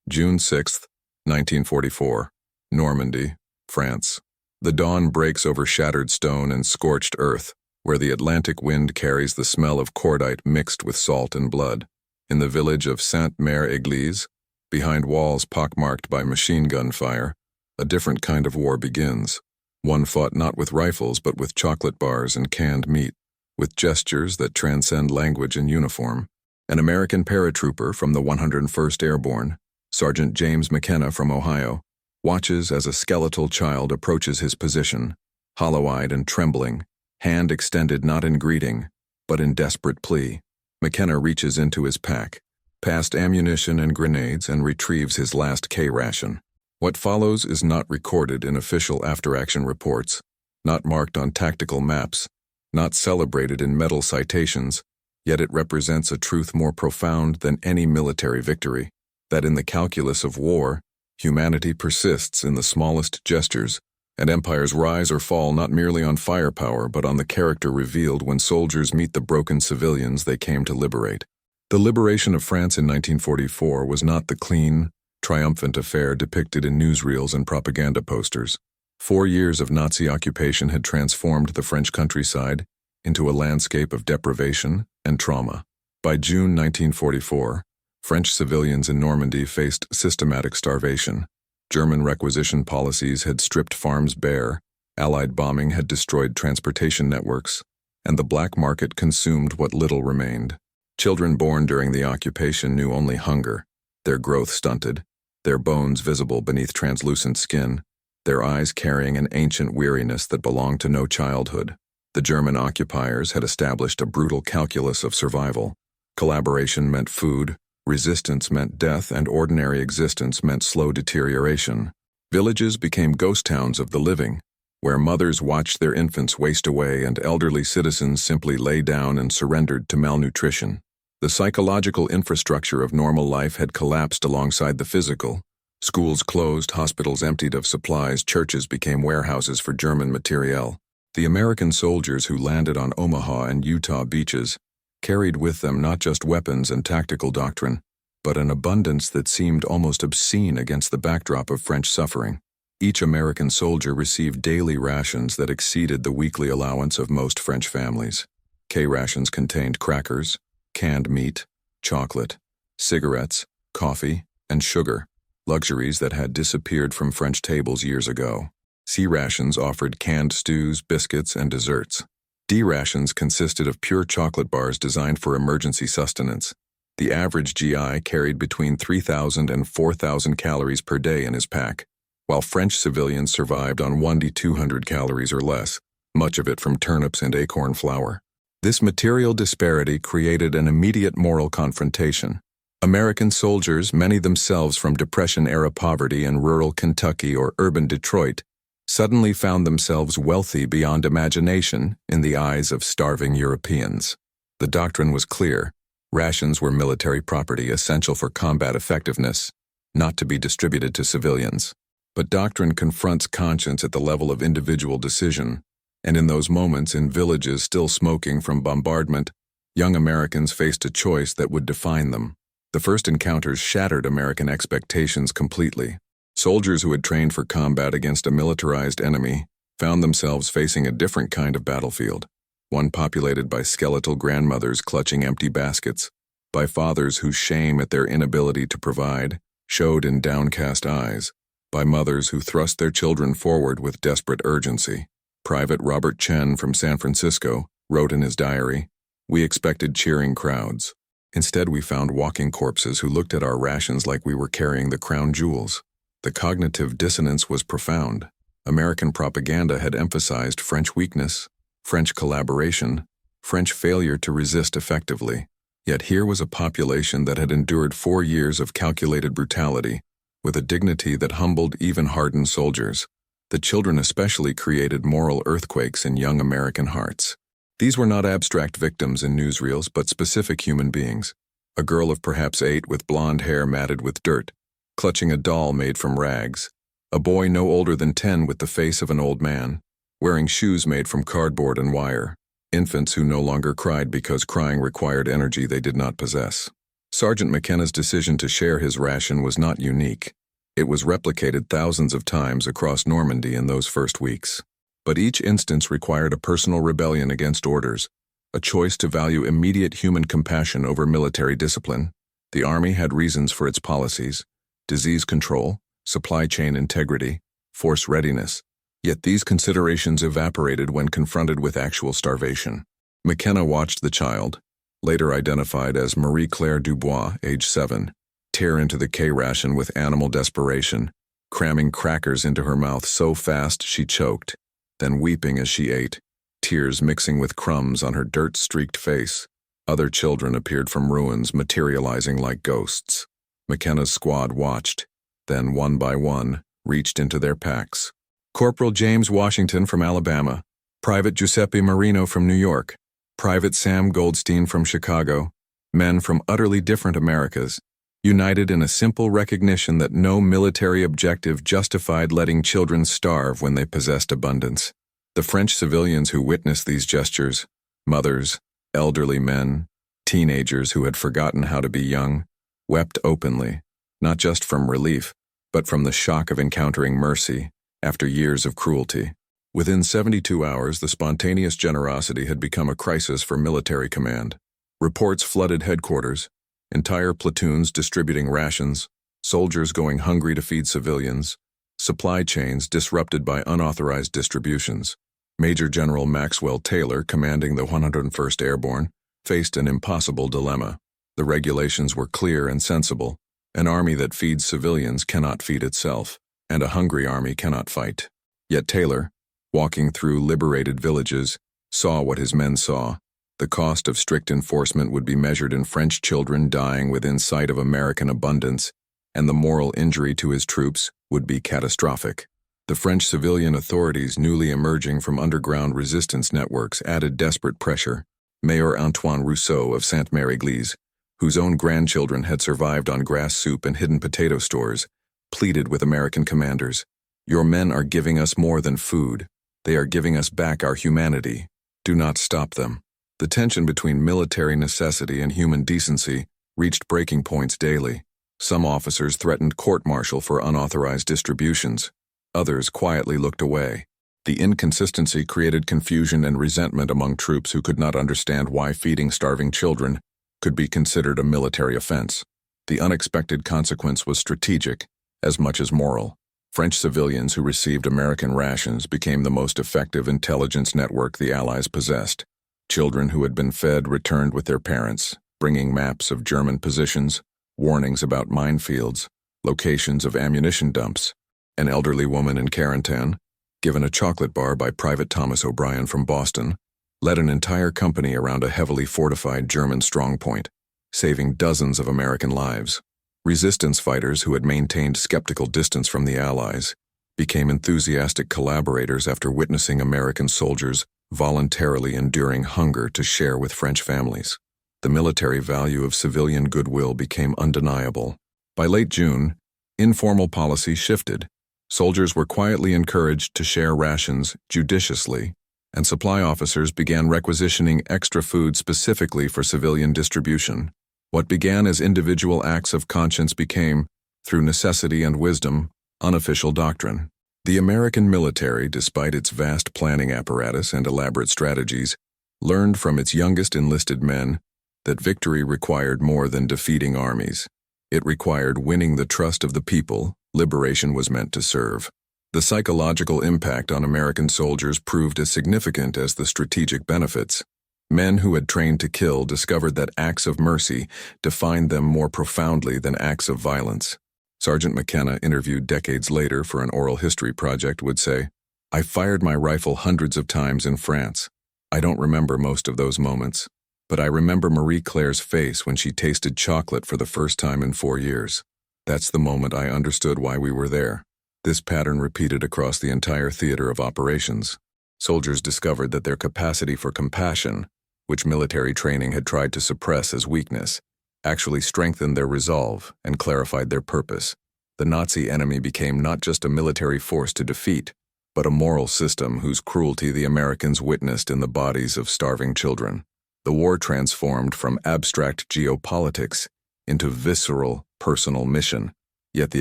June 6, 1944, Normandy, France. The dawn breaks over shattered stone and scorched earth, where the Atlantic wind carries the smell of cordite mixed with salt and blood. In the village of Sainte-Mère-Église, behind walls pockmarked by machine gun fire, a different kind of war begins. One fought not with rifles but with chocolate bars and canned meat, with gestures that transcend language and uniform. An American paratrooper from the 101st Airborne, Sergeant James McKenna from Ohio, watches as a skeletal child approaches his position, hollow-eyed and trembling, hand extended not in greeting, but in desperate plea. McKenna reaches into his pack, past ammunition and grenades, and retrieves his last K ration. What follows is not recorded in official after-action reports, not marked on tactical maps, not celebrated in medal citations, yet it represents a truth more profound than any military victory, that in the calculus of war, humanity persists in the smallest gestures, and empires rise or fall not merely on firepower but on the character revealed when soldiers meet the broken civilians they came to liberate. The liberation of France in 1944 was not the clean, triumphant affair depicted in newsreels and propaganda posters. 4 years of Nazi occupation had transformed the French countryside into a landscape of deprivation and trauma. By June 1944, French civilians in Normandy faced systematic starvation. German requisition policies had stripped farms bare, Allied bombing had destroyed transportation networks, and the black market consumed what little remained. Children born during the occupation knew only hunger, their growth stunted, their bones visible beneath translucent skin, their eyes carrying an ancient weariness that belonged to no childhood. The German occupiers had established a brutal calculus of survival. Collaboration meant food, resistance meant death, and ordinary existence meant slow deterioration. Villages became ghost towns of the living, where mothers watched their infants waste away and elderly citizens simply lay down and surrendered to malnutrition. The psychological infrastructure of normal life had collapsed alongside the physical. Schools closed, hospitals emptied of supplies, churches became warehouses for German materiel. The American soldiers who landed on Omaha and Utah beaches carried with them not just weapons and tactical doctrine, but an abundance that seemed almost obscene against the backdrop of French suffering. Each American soldier received daily rations that exceeded the weekly allowance of most French families. K rations contained crackers, canned meat, chocolate, cigarettes, coffee, and sugar, luxuries that had disappeared from French tables years ago. C rations offered canned stews, biscuits, and desserts. D rations consisted of pure chocolate bars designed for emergency sustenance. The average GI carried between 3,000 and 4,000 calories per day in his pack, while French civilians survived on 1 to 200 calories or less, much of it from turnips and acorn flour. This material disparity created an immediate moral confrontation. American soldiers, many themselves from Depression-era poverty in rural Kentucky or urban Detroit, suddenly found themselves wealthy beyond imagination in the eyes of starving Europeans. The doctrine was clear. Rations were military property essential for combat effectiveness, not to be distributed to civilians. But doctrine confronts conscience at the level of individual decision, and in those moments in villages still smoking from bombardment, young Americans faced a choice that would define them. The first encounters shattered American expectations completely. Soldiers who had trained for combat against a militarized enemy found themselves facing a different kind of battlefield, one populated by skeletal grandmothers clutching empty baskets, by fathers whose shame at their inability to provide showed in downcast eyes, by mothers who thrust their children forward with desperate urgency. Private Robert Chen from San Francisco wrote in his diary, "We expected cheering crowds. Instead, we found walking corpses who looked at our rations like we were carrying the crown jewels." The cognitive dissonance was profound. American propaganda had emphasized French weakness, French collaboration, French failure to resist effectively. Yet here was a population that had endured 4 years of calculated brutality, with a dignity that humbled even hardened soldiers. The children especially created moral earthquakes in young American hearts. These were not abstract victims in newsreels, but specific human beings. A girl of perhaps 8 with blonde hair matted with dirt, clutching a doll made from rags. A boy no older than 10 with the face of an old man, wearing shoes made from cardboard and wire. Infants who no longer cried because crying required energy they did not possess. Sergeant McKenna's decision to share his ration was not unique. It was replicated thousands of times across Normandy in those first weeks. But each instance required a personal rebellion against orders, a choice to value immediate human compassion over military discipline. The Army had reasons for its policies: disease control, supply chain integrity, force readiness. Yet these considerations evaporated when confronted with actual starvation. McKenna watched the child, later identified as Marie-Claire Dubois, age 7, tear into the K-ration with animal desperation, cramming crackers into her mouth so fast she choked, then weeping as she ate, tears mixing with crumbs on her dirt-streaked face. Other children appeared from ruins, materializing like ghosts. McKenna's squad watched, then one by one, reached into their packs. Corporal James Washington from Alabama, Private Giuseppe Marino from New York, Private Sam Goldstein from Chicago, men from utterly different Americas, united in a simple recognition that no military objective justified letting children starve when they possessed abundance. The French civilians who witnessed these gestures, mothers, elderly men, teenagers who had forgotten how to be young, wept openly, not just from relief, but from the shock of encountering mercy after years of cruelty. Within 72 hours, the spontaneous generosity had become a crisis for military command. Reports flooded headquarters, entire platoons distributing rations, soldiers going hungry to feed civilians, supply chains disrupted by unauthorized distributions. Major General Maxwell Taylor, commanding the 101st Airborne, faced an impossible dilemma. The regulations were clear and sensible. An army that feeds civilians cannot feed itself, and a hungry army cannot fight. Yet Taylor, walking through liberated villages, saw what his men saw. The cost of strict enforcement would be measured in French children dying within sight of American abundance, and the moral injury to his troops would be catastrophic. The French civilian authorities newly emerging from underground resistance networks added desperate pressure. Mayor Antoine Rousseau of Sainte-Mère-Église, whose own grandchildren had survived on grass soup and hidden potato stores, pleaded with American commanders. "Your men are giving us more than food. They are giving us back our humanity. Do not stop them." The tension between military necessity and human decency reached breaking points daily. Some officers threatened court-martial for unauthorized distributions. Others quietly looked away. The inconsistency created confusion and resentment among troops who could not understand why feeding starving children could be considered a military offense. The unexpected consequence was strategic, as much as moral. French civilians who received American rations became the most effective intelligence network the Allies possessed. Children who had been fed returned with their parents, bringing maps of German positions, warnings about minefields, locations of ammunition dumps. An elderly woman in quarantine, given a chocolate bar by Private Thomas O'Brien from Boston, led an entire company around a heavily fortified German strongpoint, saving dozens of American lives. Resistance fighters who had maintained skeptical distance from the Allies became enthusiastic collaborators after witnessing American soldiers voluntarily enduring hunger to share with French families. The military value of civilian goodwill became undeniable. By late June, informal policy shifted. Soldiers were quietly encouraged to share rations judiciously, and supply officers began requisitioning extra food specifically for civilian distribution. What began as individual acts of conscience became, through necessity and wisdom, unofficial doctrine. The American military, despite its vast planning apparatus and elaborate strategies, learned from its youngest enlisted men that victory required more than defeating armies. It required winning the trust of the people liberation was meant to serve. The psychological impact on American soldiers proved as significant as the strategic benefits. Men who had trained to kill discovered that acts of mercy defined them more profoundly than acts of violence. Sergeant McKenna, interviewed decades later for an oral history project, would say, "I fired my rifle hundreds of times in France. I don't remember most of those moments, but I remember Marie-Claire's face when she tasted chocolate for the first time in 4 years. That's the moment I understood why we were there." This pattern repeated across the entire theater of operations. Soldiers discovered that their capacity for compassion, which military training had tried to suppress as weakness, actually strengthened their resolve and clarified their purpose. The Nazi enemy became not just a military force to defeat, but a moral system whose cruelty the Americans witnessed in the bodies of starving children. The war transformed from abstract geopolitics into visceral, personal mission, yet the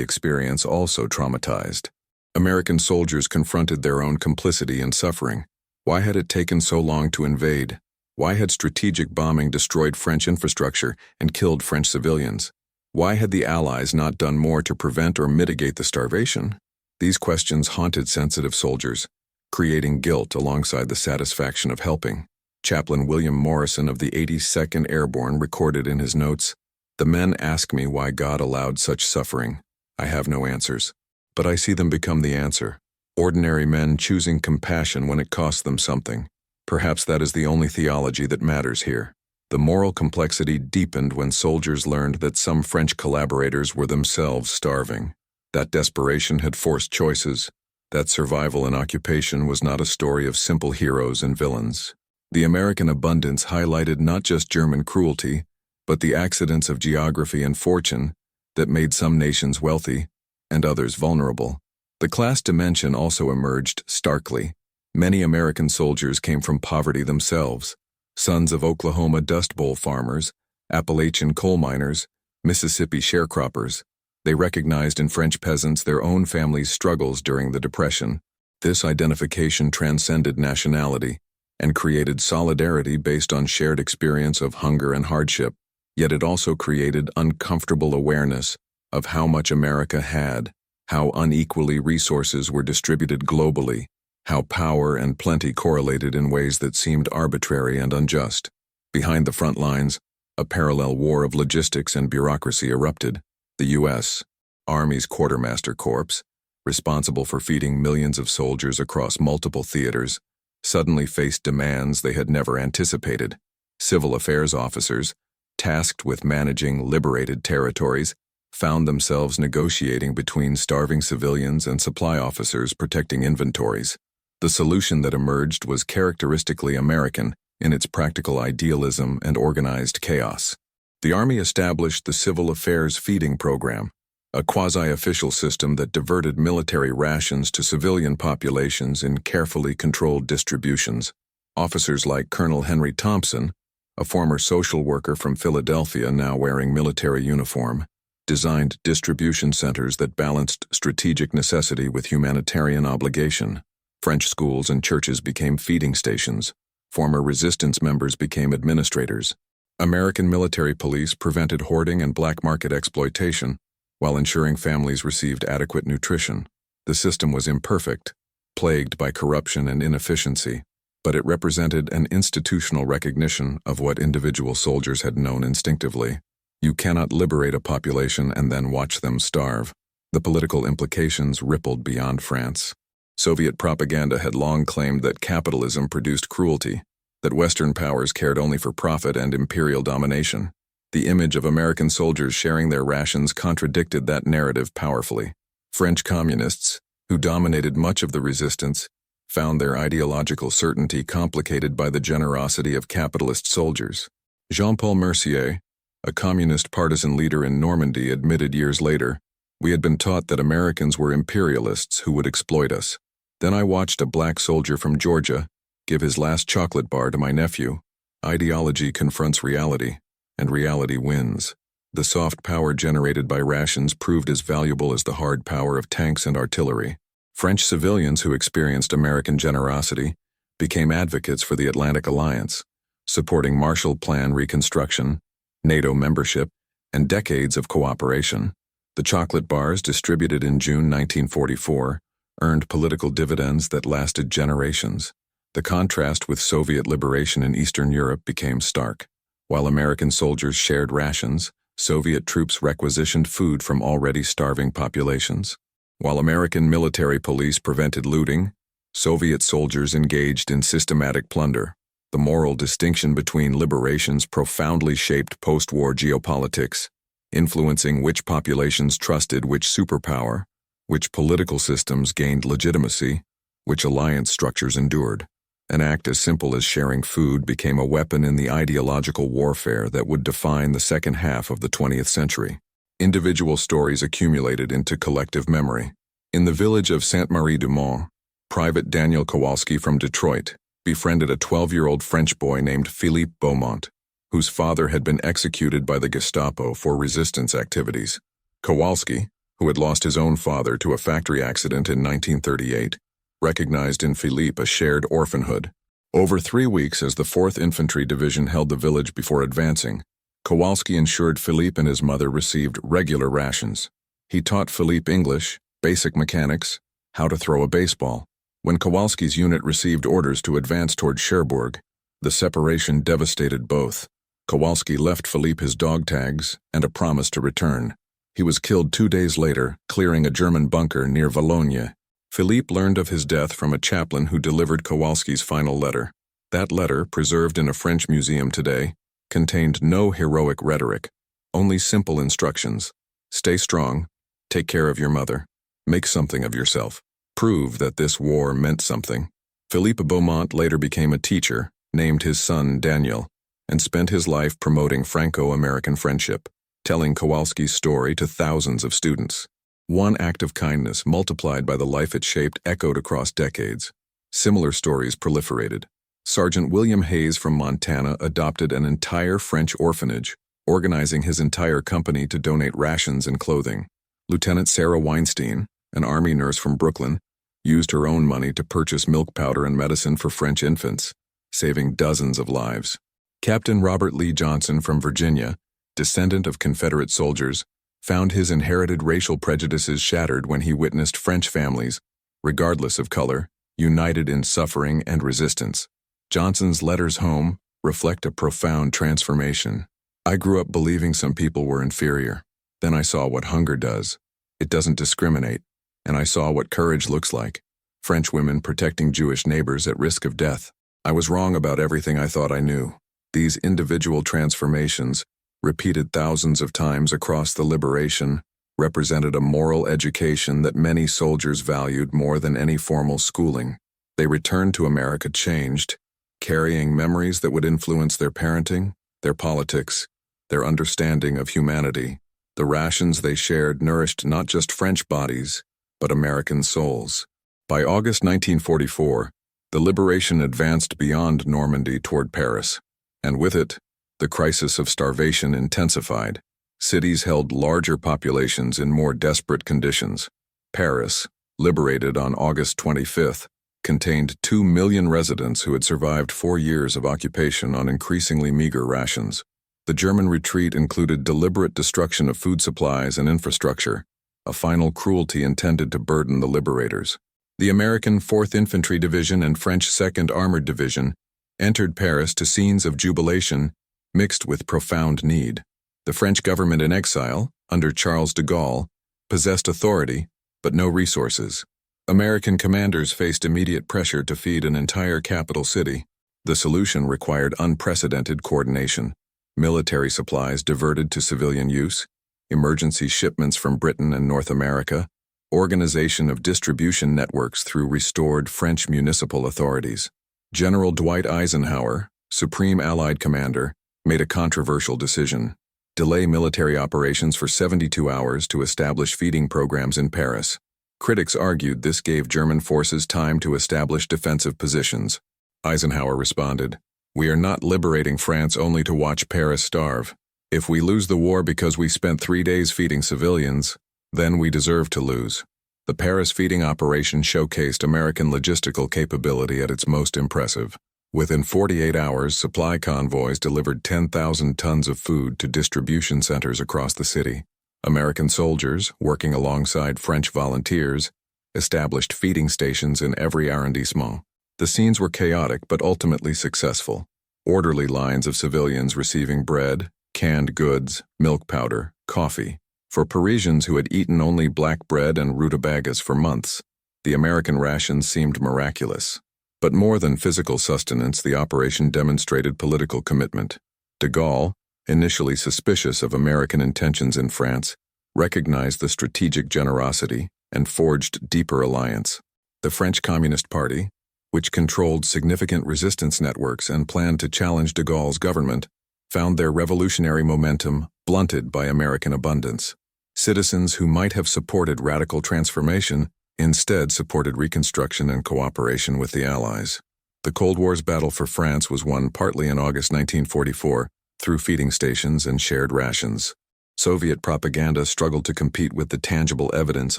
experience also traumatized. American soldiers confronted their own complicity in suffering. Why had it taken so long to invade? Why had strategic bombing destroyed French infrastructure and killed French civilians? Why had the Allies not done more to prevent or mitigate the starvation? These questions haunted sensitive soldiers, creating guilt alongside the satisfaction of helping. Chaplain William Morrison of the 82nd Airborne recorded in his notes, "The men ask me why God allowed such suffering. I have no answers. But I see them become the answer. Ordinary men choosing compassion when it costs them something. Perhaps that is the only theology that matters here." The moral complexity deepened when soldiers learned that some French collaborators were themselves starving. That desperation had forced choices. That survival in occupation was not a story of simple heroes and villains. The American abundance highlighted not just German cruelty, but the accidents of geography and fortune that made some nations wealthy and others vulnerable. The class dimension also emerged starkly. Many American soldiers came from poverty themselves, sons of Oklahoma Dust Bowl farmers, Appalachian coal miners, Mississippi sharecroppers. They recognized in French peasants their own families' struggles during the Depression. This identification transcended nationality and created solidarity based on shared experience of hunger and hardship, yet it also created uncomfortable awareness of how much America had, how unequally resources were distributed globally, how power and plenty correlated in ways that seemed arbitrary and unjust. Behind the front lines, a parallel war of logistics and bureaucracy erupted. The U.S. Army's Quartermaster Corps, responsible for feeding millions of soldiers across multiple theaters, suddenly faced demands they had never anticipated. Civil affairs officers, tasked with managing liberated territories, found themselves negotiating between starving civilians and supply officers protecting inventories. The solution that emerged was characteristically American in its practical idealism and organized chaos. The Army established the Civil Affairs Feeding Program, a quasi-official system that diverted military rations to civilian populations in carefully controlled distributions. Officers like Colonel Henry Thompson, a former social worker from Philadelphia now wearing military uniform, designed distribution centers that balanced strategic necessity with humanitarian obligation. French schools and churches became feeding stations. Former resistance members became administrators. American military police prevented hoarding and black market exploitation while ensuring families received adequate nutrition. The system was imperfect, plagued by corruption and inefficiency, but it represented an institutional recognition of what individual soldiers had known instinctively. You cannot liberate a population and then watch them starve. The political implications rippled beyond France. Soviet propaganda had long claimed that capitalism produced cruelty, that Western powers cared only for profit and imperial domination. The image of American soldiers sharing their rations contradicted that narrative powerfully. French communists, who dominated much of the resistance, found their ideological certainty complicated by the generosity of capitalist soldiers. Jean-Paul Mercier, a communist partisan leader in Normandy, admitted years later, "We had been taught that Americans were imperialists who would exploit us. Then I watched a black soldier from Georgia give his last chocolate bar to my nephew. Ideology confronts reality, and reality wins." The soft power generated by rations proved as valuable as the hard power of tanks and artillery. French civilians who experienced American generosity became advocates for the Atlantic Alliance, supporting Marshall Plan reconstruction, NATO membership, and decades of cooperation. The chocolate bars distributed in June 1944 earned political dividends that lasted generations. The contrast with Soviet liberation in Eastern Europe became stark. While American soldiers shared rations, Soviet troops requisitioned food from already starving populations. While American military police prevented looting, Soviet soldiers engaged in systematic plunder. The moral distinction between liberations profoundly shaped post-war geopolitics, influencing which populations trusted which superpower, which political systems gained legitimacy, which alliance structures endured. An act as simple as sharing food became a weapon in the ideological warfare that would define the second half of the 20th century. Individual stories accumulated into collective memory. In the village of Sainte-Marie-du-Mont, Private Daniel Kowalski from Detroit befriended a 12-year-old French boy named Philippe Beaumont. whose father had been executed by the Gestapo for resistance activities. Kowalski, who had lost his own father to a factory accident in 1938, recognized in Philippe a shared orphanhood. Over 3 weeks as the 4th Infantry Division held the village before advancing, Kowalski ensured Philippe and his mother received regular rations. He taught Philippe English, basic mechanics, how to throw a baseball. When Kowalski's unit received orders to advance toward Cherbourg, the separation devastated both. Kowalski left Philippe his dog tags and a promise to return. He was killed 2 days later, clearing a German bunker near Valognes. Philippe learned of his death from a chaplain who delivered Kowalski's final letter. That letter, preserved in a French museum today, contained no heroic rhetoric, only simple instructions. Stay strong, take care of your mother, make something of yourself, prove that this war meant something. Philippe Beaumont later became a teacher, named his son Daniel, and spent his life promoting Franco-American friendship, telling Kowalski's story to thousands of students. One act of kindness, multiplied by the life it shaped, echoed across decades. Similar stories proliferated. Sergeant William Hayes from Montana adopted an entire French orphanage, organizing his entire company to donate rations and clothing. Lieutenant Sarah Weinstein, an Army nurse from Brooklyn, used her own money to purchase milk powder and medicine for French infants, saving dozens of lives. Captain Robert Lee Johnson from Virginia, descendant of Confederate soldiers, found his inherited racial prejudices shattered when he witnessed French families, regardless of color, united in suffering and resistance. Johnson's letters home reflect a profound transformation. I grew up believing some people were inferior. Then I saw what hunger does. It doesn't discriminate. And I saw what courage looks like. French women protecting Jewish neighbors at risk of death. I was wrong about everything I thought I knew. These individual transformations, repeated thousands of times across the liberation, represented a moral education that many soldiers valued more than any formal schooling. They returned to America changed, carrying memories that would influence their parenting, their politics, their understanding of humanity. The rations they shared nourished not just French bodies, but American souls. By August 1944, the liberation advanced beyond Normandy toward Paris, and with it, the crisis of starvation intensified. Cities held larger populations in more desperate conditions. Paris, liberated on August 25th, contained 2 million residents who had survived 4 years of occupation on increasingly meager rations. The German retreat included deliberate destruction of food supplies and infrastructure, a final cruelty intended to burden the liberators. The American 4th Infantry Division and French 2nd Armored Division entered Paris to scenes of jubilation mixed with profound need. The French government in exile, under Charles de Gaulle, possessed authority, but no resources. American commanders faced immediate pressure to feed an entire capital city. The solution required unprecedented coordination. Military supplies diverted to civilian use, emergency shipments from Britain and North America, organization of distribution networks through restored French municipal authorities. General Dwight Eisenhower, Supreme Allied Commander, made a controversial decision: delay military operations for 72 hours to establish feeding programs in Paris. Critics argued this gave German forces time to establish defensive positions. Eisenhower responded, "We are not liberating France only to watch Paris starve. If we lose the war because we spent 3 days feeding civilians, then we deserve to lose." The Paris feeding operation showcased American logistical capability at its most impressive. Within 48 hours, supply convoys delivered 10,000 tons of food to distribution centers across the city. American soldiers, working alongside French volunteers, established feeding stations in every arrondissement. The scenes were chaotic but ultimately successful. Orderly lines of civilians receiving bread, canned goods, milk powder, coffee. For Parisians who had eaten only black bread and rutabagas for months, the American rations seemed miraculous. But more than physical sustenance, the operation demonstrated political commitment. De Gaulle, initially suspicious of American intentions in France, recognized the strategic generosity and forged deeper alliance. The French Communist Party, which controlled significant resistance networks and planned to challenge de Gaulle's government, found their revolutionary momentum blunted by American abundance. Citizens who might have supported radical transformation instead supported reconstruction and cooperation with the Allies. The Cold War's battle for France was won partly in August 1944, through feeding stations and shared rations. Soviet propaganda struggled to compete with the tangible evidence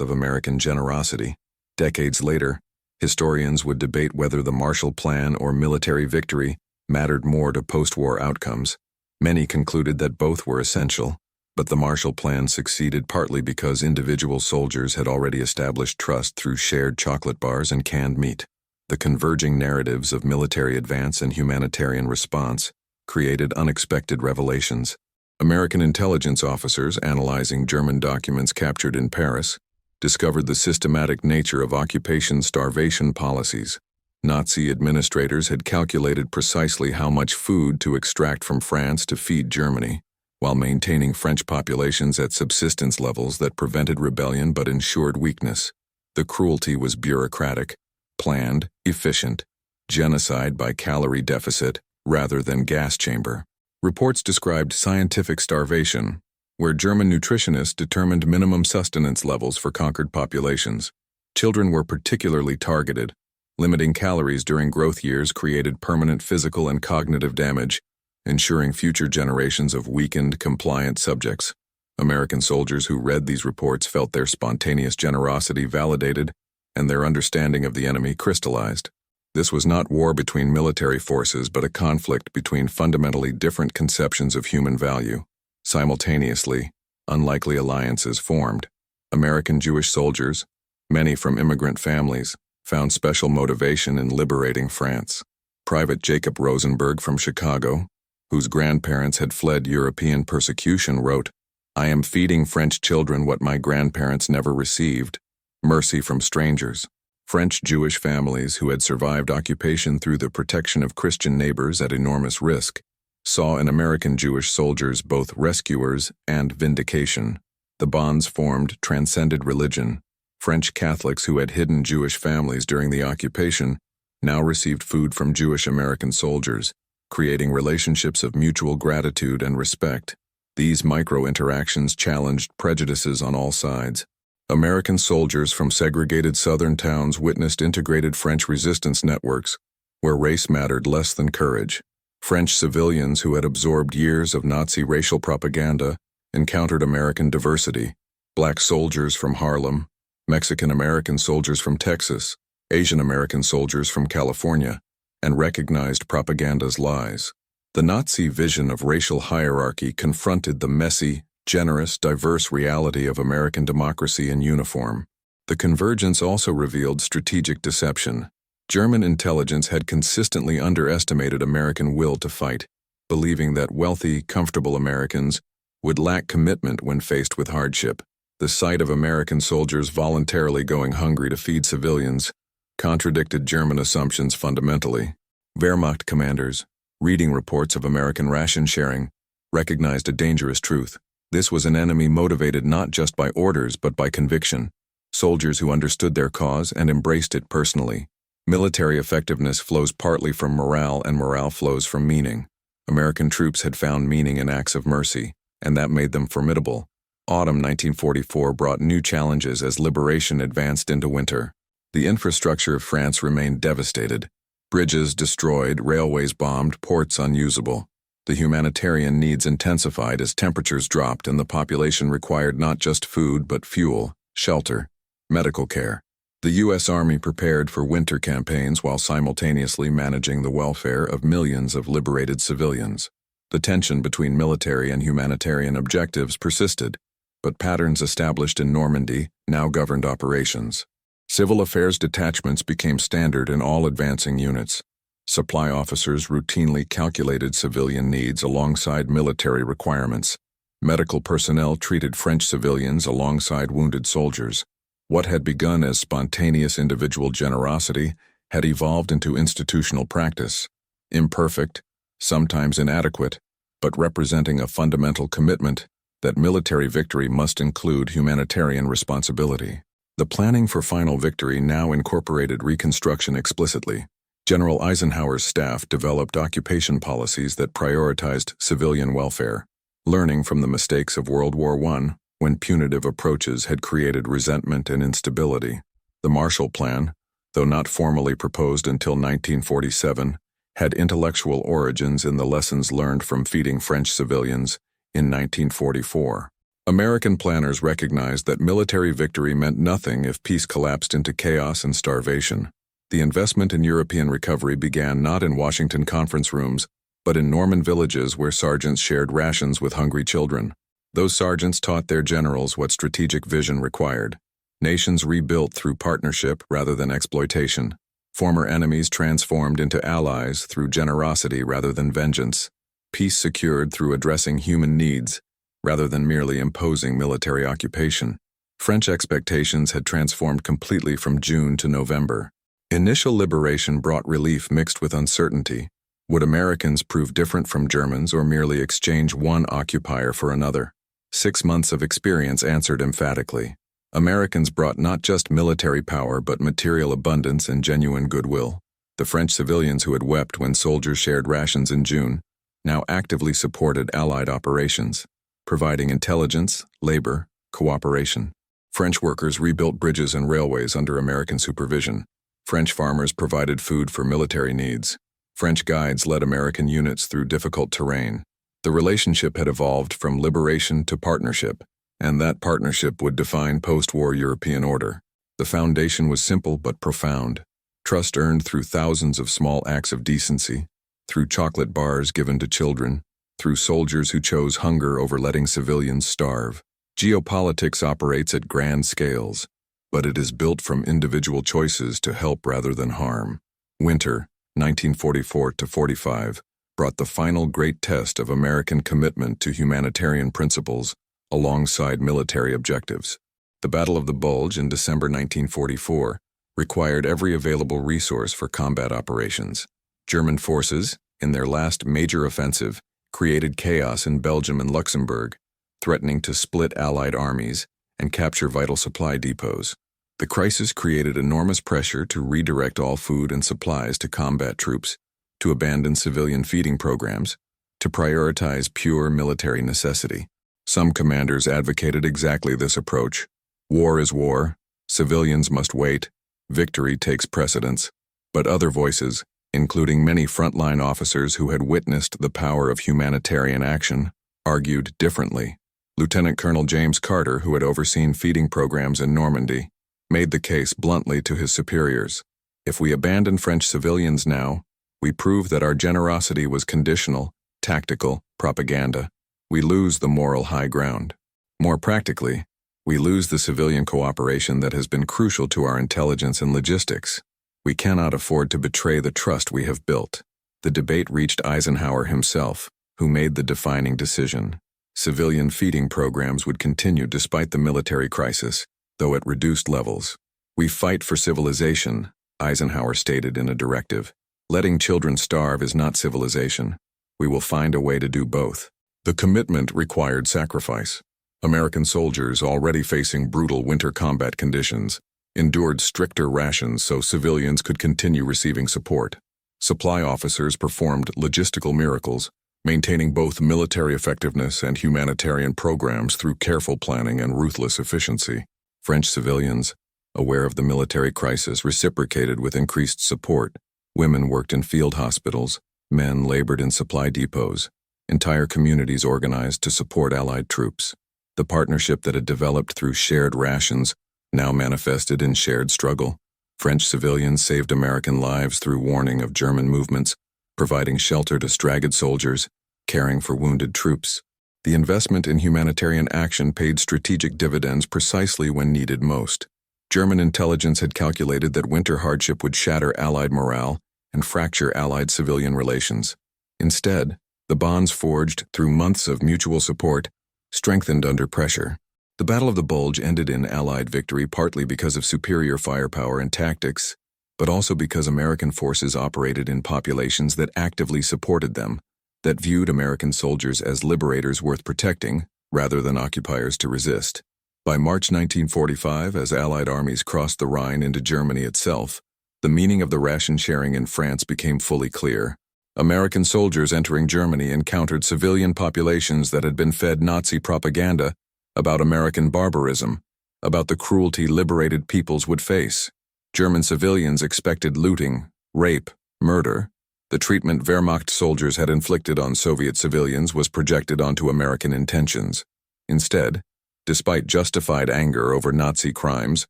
of American generosity. Decades later, historians would debate whether the Marshall Plan or military victory mattered more to post-war outcomes. Many concluded that both were essential, but the Marshall Plan succeeded partly because individual soldiers had already established trust through shared chocolate bars and canned meat. The converging narratives of military advance and humanitarian response created unexpected revelations. American intelligence officers analyzing German documents captured in Paris discovered the systematic nature of occupation starvation policies. Nazi administrators had calculated precisely how much food to extract from France to feed Germany, while maintaining French populations at subsistence levels that prevented rebellion but ensured weakness. The cruelty was bureaucratic, planned, efficient, genocide by calorie deficit rather than gas chamber. Reports described scientific starvation, where German nutritionists determined minimum sustenance levels for conquered populations. Children were particularly targeted. Limiting calories during growth years created permanent physical and cognitive damage, ensuring future generations of weakened, compliant subjects. American soldiers who read these reports felt their spontaneous generosity validated and their understanding of the enemy crystallized. This was not war between military forces, but a conflict between fundamentally different conceptions of human value. Simultaneously, unlikely alliances formed. American Jewish soldiers, many from immigrant families, found special motivation in liberating France. Private Jacob Rosenberg from Chicago, whose grandparents had fled European persecution, wrote, "I am feeding French children what my grandparents never received, mercy from strangers." French Jewish families who had survived occupation through the protection of Christian neighbors at enormous risk saw in American Jewish soldiers both rescuers and vindication. The bonds formed transcended religion. French Catholics who had hidden Jewish families during the occupation now received food from Jewish American soldiers, creating relationships of mutual gratitude and respect. These micro-interactions challenged prejudices on all sides. American soldiers from segregated southern towns witnessed integrated French resistance networks, where race mattered less than courage. French civilians who had absorbed years of Nazi racial propaganda encountered American diversity. Black soldiers from Harlem, Mexican-American soldiers from Texas, Asian-American soldiers from California, and recognized propaganda's lies. The Nazi vision of racial hierarchy confronted the messy, generous, diverse reality of American democracy in uniform. The convergence also revealed strategic deception. German intelligence had consistently underestimated American will to fight, believing that wealthy, comfortable Americans would lack commitment when faced with hardship. The sight of American soldiers voluntarily going hungry to feed civilians contradicted German assumptions fundamentally. Wehrmacht commanders, reading reports of American ration sharing, recognized a dangerous truth. This was an enemy motivated not just by orders but by conviction. Soldiers who understood their cause and embraced it personally. Military effectiveness flows partly from morale, and morale flows from meaning. American troops had found meaning in acts of mercy, and that made them formidable. Autumn 1944 brought new challenges as liberation advanced into winter. The infrastructure of France remained devastated. Bridges destroyed, railways bombed, ports unusable. The humanitarian needs intensified as temperatures dropped and the population required not just food but fuel, shelter, medical care. The U.S. Army prepared for winter campaigns while simultaneously managing the welfare of millions of liberated civilians. The tension between military and humanitarian objectives persisted, but patterns established in Normandy now governed operations. Civil affairs detachments became standard in all advancing units. Supply officers routinely calculated civilian needs alongside military requirements. Medical personnel treated French civilians alongside wounded soldiers. What had begun as spontaneous individual generosity had evolved into institutional practice, imperfect, sometimes inadequate, but representing a fundamental commitment that military victory must include humanitarian responsibility. The planning for final victory now incorporated Reconstruction explicitly. General Eisenhower's staff developed occupation policies that prioritized civilian welfare, learning from the mistakes of World War I, when punitive approaches had created resentment and instability. The Marshall Plan, though not formally proposed until 1947, had intellectual origins in the lessons learned from feeding French civilians in 1944. American planners recognized that military victory meant nothing if peace collapsed into chaos and starvation. The investment in European recovery began not in Washington conference rooms, but in Norman villages where sergeants shared rations with hungry children. Those sergeants taught their generals what strategic vision required. Nations rebuilt through partnership rather than exploitation. Former enemies transformed into allies through generosity rather than vengeance. Peace secured through addressing human needs rather than merely imposing military occupation. French expectations had transformed completely from June to November. Initial liberation brought relief mixed with uncertainty. Would Americans prove different from Germans or merely exchange one occupier for another? 6 months of experience answered emphatically. Americans brought not just military power but material abundance and genuine goodwill. The French civilians who had wept when soldiers shared rations in June now actively supported Allied operations, providing intelligence, labor, cooperation. French workers rebuilt bridges and railways under American supervision. French farmers provided food for military needs. French guides led American units through difficult terrain. The relationship had evolved from liberation to partnership, and that partnership would define post-war European order. The foundation was simple but profound. Trust earned through thousands of small acts of decency, through chocolate bars given to children, through soldiers who chose hunger over letting civilians starve. Geopolitics operates at grand scales, but it is built from individual choices to help rather than harm. Winter, 1944-45, brought the final great test of American commitment to humanitarian principles alongside military objectives. The Battle of the Bulge in December 1944 required every available resource for combat operations. German forces, in their last major offensive, created chaos in Belgium and Luxembourg, threatening to split Allied armies and capture vital supply depots. The crisis created enormous pressure to redirect all food and supplies to combat troops, to abandon civilian feeding programs, to prioritize pure military necessity. Some commanders advocated exactly this approach. War is war, civilians must wait, victory takes precedence. But other voices, including many frontline officers who had witnessed the power of humanitarian action, argued differently. Lieutenant Colonel James Carter, who had overseen feeding programs in Normandy, made the case bluntly to his superiors. If we abandon French civilians now, we prove that our generosity was conditional, tactical, propaganda. We lose the moral high ground. More practically, we lose the civilian cooperation that has been crucial to our intelligence and logistics. We cannot afford to betray the trust we have built. The debate reached Eisenhower himself, who made the defining decision. Civilian feeding programs would continue despite the military crisis, though at reduced levels. We fight for civilization, Eisenhower stated in a directive. Letting children starve is not civilization. We will find a way to do both. The commitment required sacrifice. American soldiers, already facing brutal winter combat conditions, endured stricter rations so civilians could continue receiving support. Supply officers performed logistical miracles, maintaining both military effectiveness and humanitarian programs through careful planning and ruthless efficiency. French civilians, aware of the military crisis, reciprocated with increased support. Women worked in field hospitals, men labored in supply depots. Entire communities organized to support Allied troops. The partnership that had developed through shared rations now manifested in shared struggle. French civilians saved American lives through warning of German movements, providing shelter to stranded soldiers, caring for wounded troops. The investment in humanitarian action paid strategic dividends precisely when needed most. German intelligence had calculated that winter hardship would shatter Allied morale and fracture Allied civilian relations. Instead, the bonds forged through months of mutual support strengthened under pressure. The Battle of the Bulge ended in Allied victory partly because of superior firepower and tactics, but also because American forces operated in populations that actively supported them, that viewed American soldiers as liberators worth protecting rather than occupiers to resist. By March 1945, as Allied armies crossed the Rhine into Germany itself, the meaning of the ration sharing in France became fully clear. American soldiers entering Germany encountered civilian populations that had been fed Nazi propaganda about American barbarism, about the cruelty liberated peoples would face. German civilians expected looting, rape, murder, The treatment Wehrmacht soldiers had inflicted on Soviet civilians was projected onto American intentions. Instead, despite justified anger over Nazi crimes,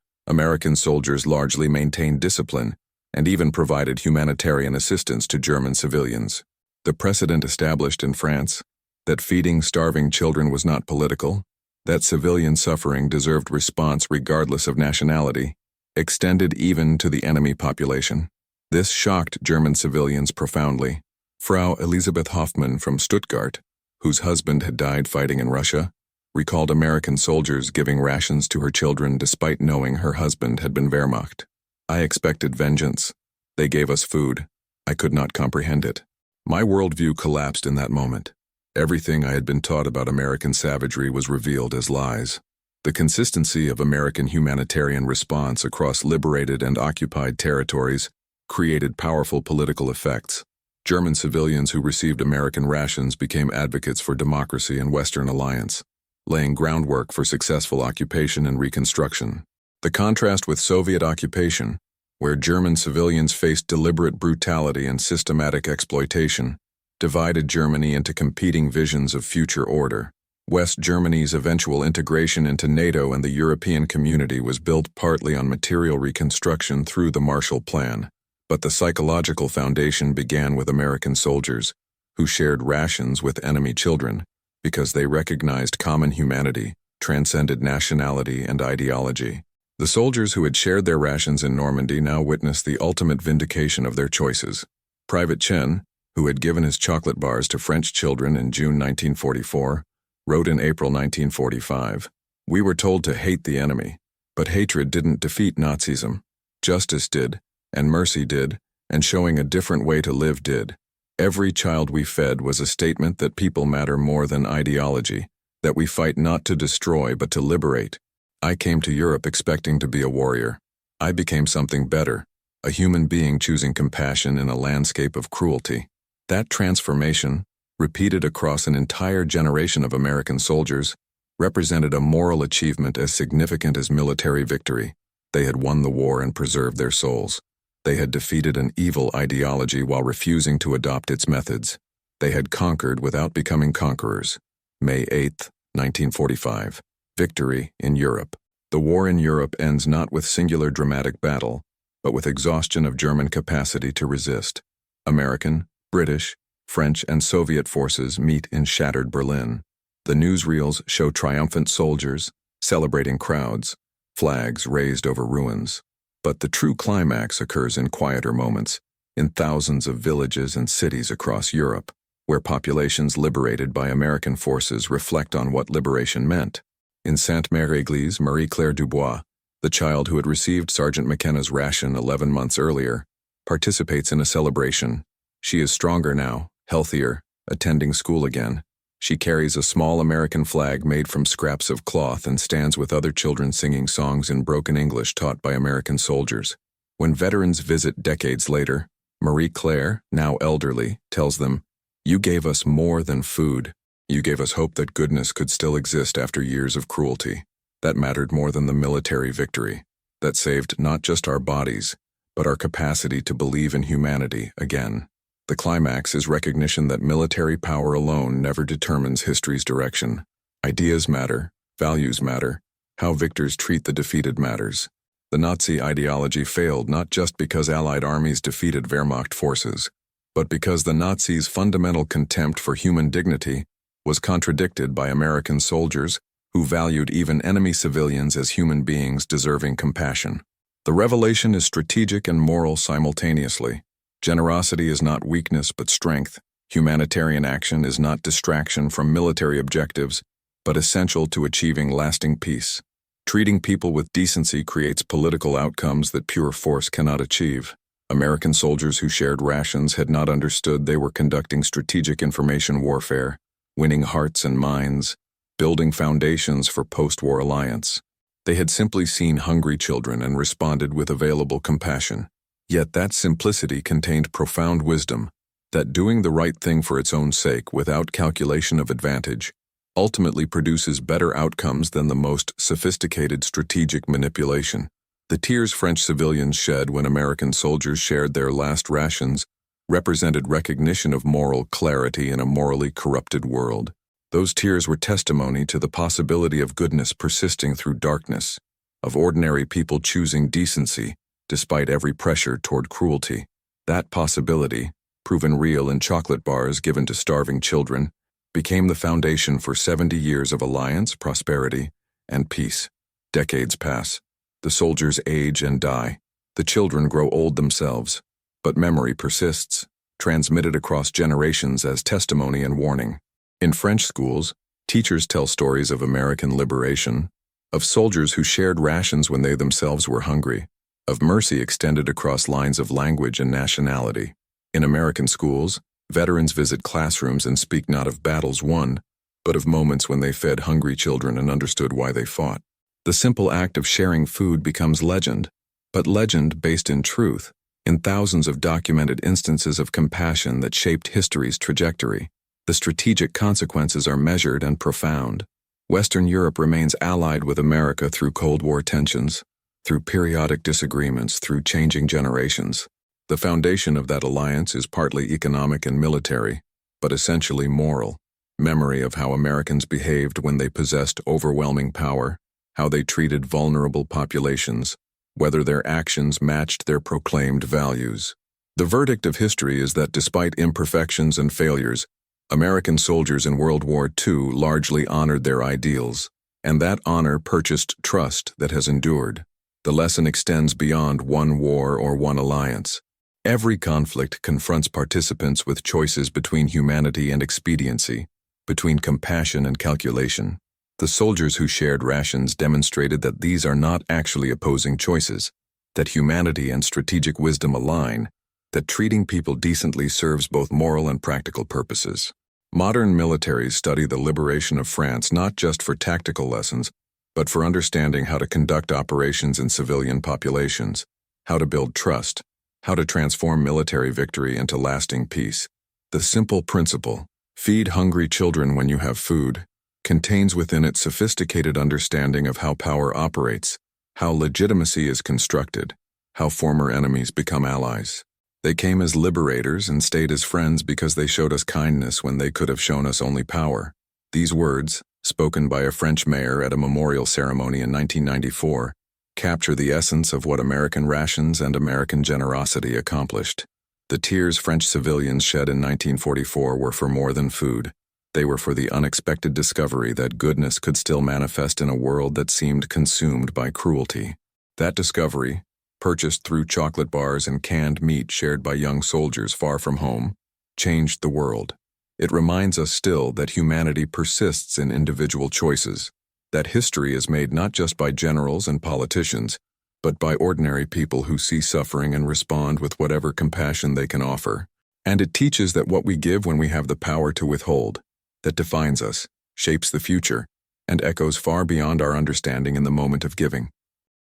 American soldiers largely maintained discipline and even provided humanitarian assistance to German civilians. The precedent established in France, that feeding starving children was not political, that civilian suffering deserved response regardless of nationality, extended even to the enemy population. This shocked German civilians profoundly. Frau Elisabeth Hoffmann from Stuttgart, whose husband had died fighting in Russia, recalled American soldiers giving rations to her children despite knowing her husband had been Wehrmacht. "I expected vengeance. They gave us food. I could not comprehend it." My worldview collapsed in that moment. Everything I had been taught about American savagery was revealed as lies. The consistency of American humanitarian response across liberated and occupied territories created powerful political effects. German civilians who received American rations became advocates for democracy and Western alliance, laying groundwork for successful occupation and reconstruction. The contrast with Soviet occupation, where German civilians faced deliberate brutality and systematic exploitation, divided Germany into competing visions of future order. West Germany's eventual integration into NATO and the European community was built partly on material reconstruction through the Marshall Plan, but the psychological foundation began with American soldiers, who shared rations with enemy children because they recognized common humanity, transcended nationality and ideology. The soldiers who had shared their rations in Normandy now witnessed the ultimate vindication of their choices. Private Chen, who had given his chocolate bars to French children in June 1944, wrote in April 1945, "We were told to hate the enemy, but hatred didn't defeat Nazism. Justice did, and mercy did, and showing a different way to live did. Every child we fed was a statement that people matter more than ideology, that we fight not to destroy but to liberate. I came to Europe expecting to be a warrior. I became something better, a human being choosing compassion in a landscape of cruelty." That transformation, repeated across an entire generation of American soldiers, represented a moral achievement as significant as military victory. They had won the war and preserved their souls. They had defeated an evil ideology while refusing to adopt its methods. They had conquered without becoming conquerors. May 8, 1945. Victory in Europe. The war in Europe ends not with singular dramatic battle, but with exhaustion of German capacity to resist. American, British, French, and Soviet forces meet in shattered Berlin. The newsreels show triumphant soldiers, celebrating crowds, flags raised over ruins. But the true climax occurs in quieter moments, in thousands of villages and cities across Europe, where populations liberated by American forces reflect on what liberation meant. In Sainte-Mère-Église, Marie-Claire Dubois, the child who had received Sergeant McKenna's ration 11 months earlier, participates in a celebration. She is stronger now, healthier, attending school again. She carries a small American flag made from scraps of cloth and stands with other children singing songs in broken English taught by American soldiers. When veterans visit decades later, Marie-Claire, now elderly, tells them, "You gave us more than food. You gave us hope that goodness could still exist after years of cruelty. That mattered more than the military victory. That saved not just our bodies, but our capacity to believe in humanity again." The climax is recognition that military power alone never determines history's direction. Ideas matter, values matter, how victors treat the defeated matters. The Nazi ideology failed not just because Allied armies defeated Wehrmacht forces, but because the Nazis' fundamental contempt for human dignity was contradicted by American soldiers who valued even enemy civilians as human beings deserving compassion. The revelation is strategic and moral simultaneously. Generosity is not weakness but strength. Humanitarian action is not distraction from military objectives, but essential to achieving lasting peace. Treating people with decency creates political outcomes that pure force cannot achieve. American soldiers who shared rations had not understood they were conducting strategic information warfare, winning hearts and minds, building foundations for post-war alliance. They had simply seen hungry children and responded with available compassion. Yet that simplicity contained profound wisdom, that doing the right thing for its own sake without calculation of advantage ultimately produces better outcomes than the most sophisticated strategic manipulation. The tears French civilians shed when American soldiers shared their last rations represented recognition of moral clarity in a morally corrupted world. Those tears were testimony to the possibility of goodness persisting through darkness, of ordinary people choosing decency despite every pressure toward cruelty. That possibility, proven real in chocolate bars given to starving children, became the foundation for 70 years of alliance, prosperity, and peace. Decades pass. The soldiers age and die. The children grow old themselves. But memory persists, transmitted across generations as testimony and warning. In French schools, teachers tell stories of American liberation, of soldiers who shared rations when they themselves were hungry, of mercy extended across lines of language and nationality. In American schools, veterans visit classrooms and speak not of battles won, but of moments when they fed hungry children and understood why they fought. The simple act of sharing food becomes legend, but legend based in truth, in thousands of documented instances of compassion that shaped history's trajectory. The strategic consequences are measured and profound. Western Europe remains allied with America through Cold War tensions, through periodic disagreements, through changing generations. The foundation of that alliance is partly economic and military, but essentially moral. Memory of how Americans behaved when they possessed overwhelming power, how they treated vulnerable populations, whether their actions matched their proclaimed values. The verdict of history is that despite imperfections and failures, American soldiers in World War II largely honored their ideals, and that honor purchased trust that has endured. The lesson extends beyond one war or one alliance. Every conflict confronts participants with choices between humanity and expediency, between compassion and calculation. The soldiers who shared rations demonstrated that these are not actually opposing choices, that humanity and strategic wisdom align, that treating people decently serves both moral and practical purposes. Modern militaries study the liberation of France not just for tactical lessons, but for understanding how to conduct operations in civilian populations, how to build trust, how to transform military victory into lasting peace. The simple principle, feed hungry children when you have food, contains within it sophisticated understanding of how power operates, how legitimacy is constructed, how former enemies become allies. They came as liberators and stayed as friends because they showed us kindness when they could have shown us only power. These words, spoken by a French mayor at a memorial ceremony in 1994, capture the essence of what American rations and American generosity accomplished. The tears French civilians shed in 1944 were for more than food. They were for the unexpected discovery that goodness could still manifest in a world that seemed consumed by cruelty. That discovery, purchased through chocolate bars and canned meat shared by young soldiers far from home, changed the world. It reminds us still that humanity persists in individual choices, that history is made not just by generals and politicians, but by ordinary people who see suffering and respond with whatever compassion they can offer. And it teaches that what we give when we have the power to withhold, that defines us, shapes the future, and echoes far beyond our understanding in the moment of giving.